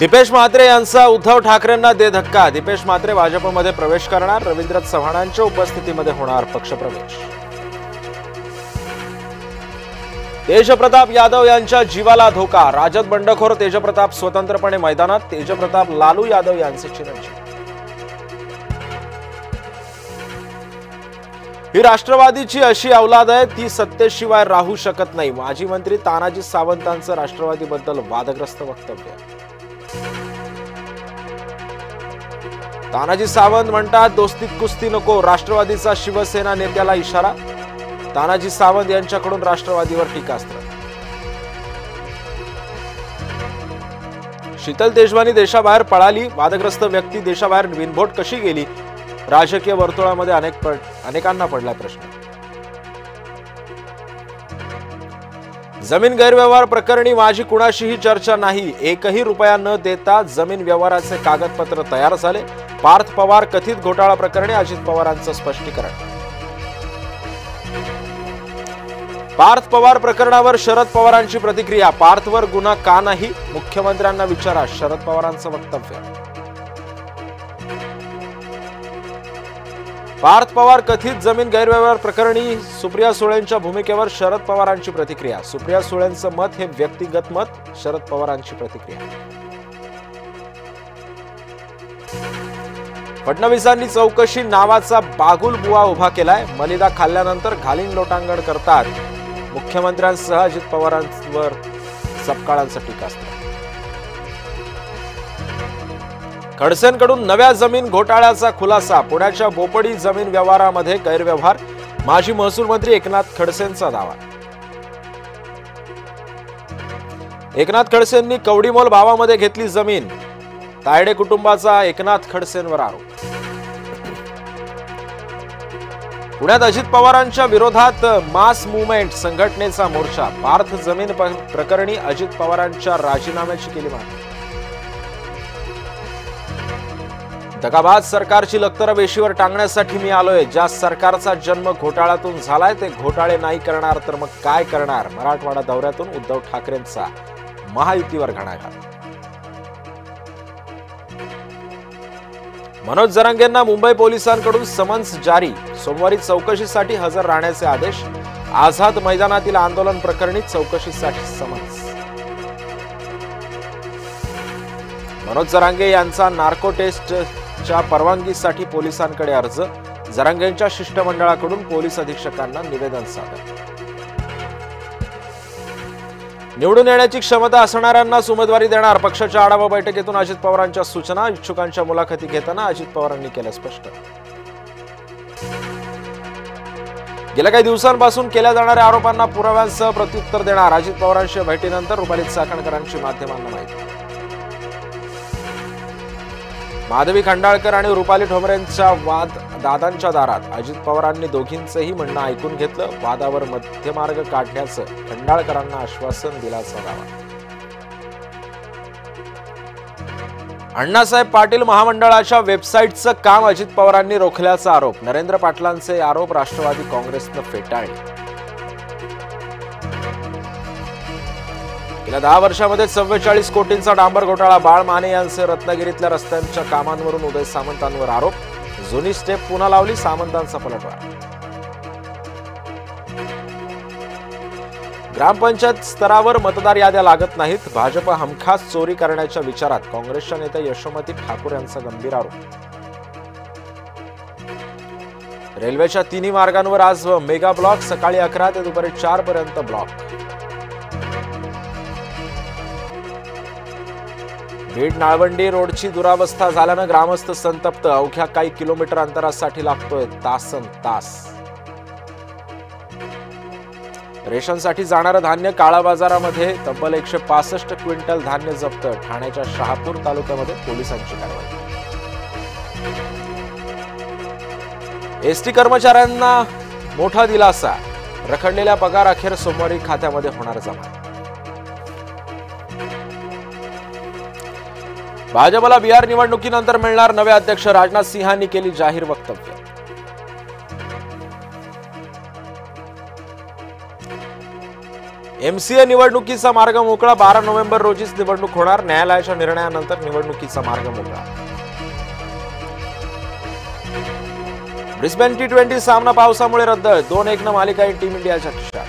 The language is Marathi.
दीपेश म्हात्रे यांचा उद्धव ठाकरेंना दे धक्का। दीपेश म्हात्रे भाजपमध्ये प्रवेश करणार। रवींद्र चव्हाणांच्या उपस्थितीमध्ये होणार पक्षप्रवेश। तेजप्रताप यादव यांच्या जीवाला धोका। राजद बंडखोर तेजप्रताप स्वतंत्रपणे मैदानात। तेजप्रताप लालू यादव यांचे चिरंजीव। ही राष्ट्रवादीची अशी औलाद आहे ती सत्तेशिवाय राहू शकत नाही। माजी मंत्री तानाजी सावंतांचं राष्ट्रवादीबद्दल वादग्रस्त वक्तव्य। तानाजी सावंत म्हणतात दोस्तीत कुस्ती नको। राष्ट्रवादीचा शिवसेना नेत्याला इशारा। तानाजी सावंत यांच्याकडून राष्ट्रवादीवर टीकास्त्र। शीतल तेजवानी देशाबाहेर पळाली। वादग्रस्त व्यक्ती देशाबाहेर बिनबोट कशी गेली? राजकीय वर्तुळामध्ये अनेकांना पडला प्रश्न। जमीन गैरव्यवहार प्रकरणी माझी कुणाशीही चर्चा नाही। एकही रुपया न देता जमीन व्यवहाराचे कागदपत्र तयार झाले। पार्थ पवार कथित घोटाळा प्रकरणी अजित पवारांचं स्पष्टीकरण। पार्थ पवार प्रकरणावर शरद पवारांची प्रतिक्रिया। पार्थवर गुन्हा का नाही? मुख्यमंत्र्यांना विचारा, शरद पवारांचं वक्तव्य। पार्थ पवार कथित जमीन गैरव्यवहार प्रकरणी सुप्रिया सुळेंच्या भूमिकेवर शरद पवारांची प्रतिक्रिया। सुप्रिया सुळेंचं मत हे व्यक्तिगत मत, शरद पवारांची प्रतिक्रिया। फडणवीसांनी चौकशी नावाचा बागुल बुवा उभा केलाय। मलिदा खाल्ल्यानंतर घालीन लोटांगण करतात। मुख्यमंत्र्यांसह अजित पवारांवर सपकाळांचं टीकास्त्र। खडसेंकडून नव्या जमीन घोटाळ्याचा खुलासा। पुण्याच्या बोपडी जमीन व्यवहारामध्ये गैरव्यवहार। माजी महसूल मंत्री एकनाथ खडसेंचा दावा। एकनाथ खडसेंनी कवडीमोल भावामध्ये घेतली जमीन। तायडे कुटुंबाचा एकनाथ खडसेंवर आरोप। पुण्यात अजित पवारांच्या विरोधात मास मुवमेंट संघटनेचा मोर्चा। पार्थ जमीन प्रकरणी अजित पवारांच्या राजीनाम्याची केली मागणी। दगाबाज सरकारची लक्तर वेशीवर टांगण्यासाठी मी आलोय। ज्या सरकारचा जन्म घोटाळ्यातून झालाय ते घोटाळे नाही करणार तर मग काय करणार? मराठवाडा दौऱ्यातून उद्धव ठाकरेंचा महायुतीवर घणाघात। मनोज जरांगेंना मुंबई पोलिसांकडून समन्स जारी। सोमवारी चौकशीसाठी हजर राहण्याचे आदेश। आझाद मैदानातील आंदोलन प्रकरणी चौकशीसाठी समन्स। मनोज जरांगे यांचा नार्को टेस्टच्या परवानगीसाठी पोलिसांकडे अर्ज। जरांगेंच्या शिष्टमंडळाकडून पोलीस अधीक्षकांना निवेदन सादर। निवडून येण्याची क्षमता असणाऱ्यांनाच उमेदवारी देणार। पक्षाच्या आढावा बैठकीतून अजित पवारांच्या सूचना। इच्छुकांच्या मुलाखती घेताना अजित पवारांनी केलं स्पष्ट। गेल्या काही दिवसांपासून केल्या जाणाऱ्या आरोपांना पुराव्यांसह प्रत्युत्तर देणार। अजित पवारांच्या भेटीनंतर रुपाली चाकणकरांची माध्यमांना माहिती। माधवी खंडाळकर आणि रुपाली ठोंबरेंचा वाद दादांच्या दारात। अजित पवारांनी दोघींचंही म्हणणं ऐकून घेतलं। वादावर मध्यमार्ग काढण्याचं खंडाळकरांना आश्वासन दिल्याचा दावा। अण्णासाहेब पाटील महामंडळाच्या वेबसाईटचं काम अजित पवारांनी रोखल्याचा आरोप। नरेंद्र पाटलांचे आरोप राष्ट्रवादी काँग्रेसनं फेटाळले। गेल्या 10 वर्षांमध्ये 44 कोटींचा डांबर घोटाळा। बाळ माने यांचे रत्नागिरीतल्या रस्त्यांच्या कामांवरून उदय सामंतांवर आरोप। जुनी स्टेप पुन्हा लावली, सामंतांचा पलटवार। ग्रामपंचायत स्तरावर मतदार याद्या लागत नाहीत। भाजप हमखास चोरी करण्याच्या विचारात। काँग्रेसच्या नेत्या यशोमती ठाकूर यांचा गंभीर आरोप। रेल्वेच्या तिन्ही मार्गांवर आज मेगा ब्लॉक। सकाळी 11 ते दुपारी 4 पर्यंत ब्लॉक। बीड नाळवंडी रोडची दुरावस्था झाल्यानं ग्रामस्थ संतप्त। अवघ्या काही किलोमीटर अंतरासाठी लागतोय तासनतास। रेशनसाठी जाणारं धान्य काळा बाजारामध्ये। तब्बल 165 क्विंटल धान्य जप्त। ठाण्याच्या शहापूर तालुक्यामध्ये पोलिसांची कारवाई। एसटी कर्मचाऱ्यांना मोठा दिलासा। रखडलेल्या पगार अखेर सोमवारी खात्यामध्ये होणार जमा। भाजपला बिहार निवडणुकीनंतर मिळणार नवे अध्यक्ष। राजनाथ सिंहांनी केली जाहीर वक्तव्य। MCA निवडणुकीचा मार्ग मोकळा. 12 नोव्हेंबर रोजीच निवडणूक होणार. न्यायालयाच्या निर्णयानंतर निवडणुकीचा मार्ग मोकळा. ब्रिस्बेन T20 सामना पावसामुळे रद्द. 2-1 मालिका टीम इंडियाच्या खिशात.